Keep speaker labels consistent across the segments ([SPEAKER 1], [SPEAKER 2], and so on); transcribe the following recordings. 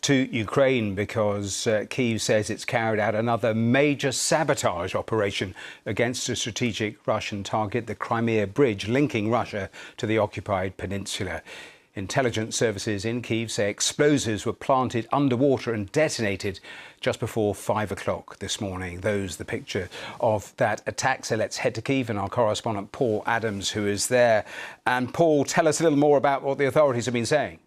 [SPEAKER 1] to Ukraine because Kyiv says it's carried out another major sabotage operation against a strategic Russian target, the Crimea bridge linking Russia to the occupied peninsula. Intelligence services in Kyiv say explosives were planted underwater and detonated just before 5 o'clock this morning. Those the picture of that attack. So let's head to Kyiv and our correspondent Paul Adams, who is there. And Paul, tell us a little more about what the authorities have been saying.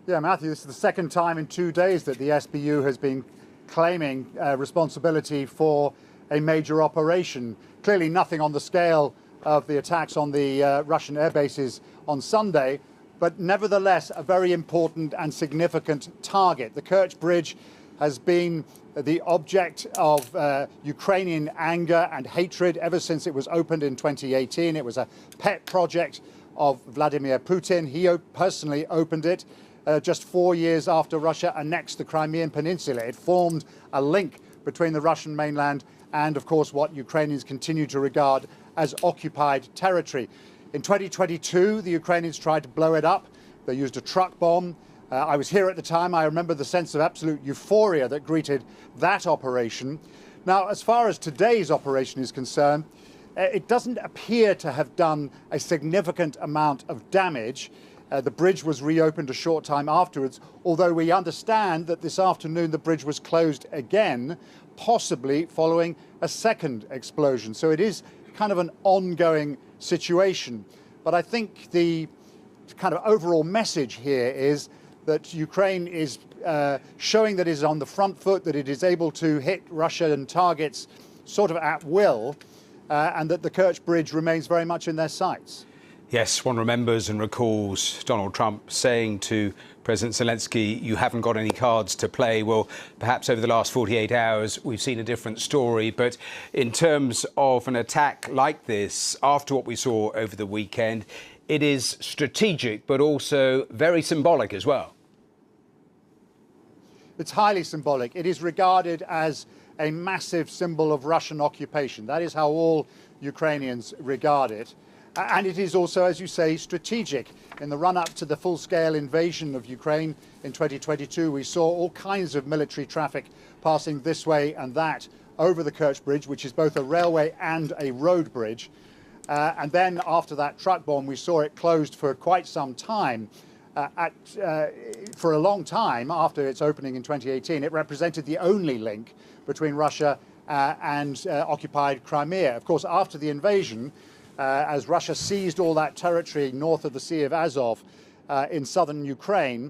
[SPEAKER 2] Yeah, Matthew, this is the second time in 2 days that the SBU has been claiming responsibility for a major operation. Clearly nothing on the scale of the attacks on the Russian air bases on Sunday, but nevertheless a very important and significant target. The Kerch bridge has been the object of Ukrainian anger and hatred ever since it was opened in 2018. It was a pet project of Vladimir Putin. He personally opened it just 4 years after Russia annexed the Crimean Peninsula. It formed a link between the Russian mainland and, of course, what Ukrainians continue to regard as occupied territory. In 2022, the Ukrainians tried to blow it up. They used a truck bomb. I was here at the time. I remember the sense of absolute euphoria that greeted that operation. Now, as far as today's operation is concerned, it doesn't appear to have done a significant amount of damage. The bridge was reopened a short time afterwards, although we understand that this afternoon the bridge was closed again, possibly following a second explosion. So it is kind of an ongoing situation. But I think the kind of overall message here is that Ukraine is showing that it is on the front foot, that it is able to hit Russian targets sort of at will, and that the Kerch bridge remains very much in their sights.
[SPEAKER 1] Yes, one remembers and recalls Donald Trump saying to President Zelensky, you haven't got any cards to play. Well, perhaps over the last 48 hours, we've seen a different story. But in terms of an attack like this, after what we saw over the weekend, it is strategic, but also very symbolic as well.
[SPEAKER 2] It's highly symbolic. It is regarded as a massive symbol of Russian occupation. That is how all Ukrainians regard it. And it is also, as you say, strategic. In the run-up to the full-scale invasion of Ukraine in 2022, we saw all kinds of military traffic passing this way and that over the Kerch Bridge, which is both a railway and a road bridge. And then after that truck bomb, we saw it closed for quite some time. For a long time after its opening in 2018, it represented the only link between Russia and occupied Crimea. Of course, after the invasion, as Russia seized all that territory north of the Sea of Azov in southern Ukraine,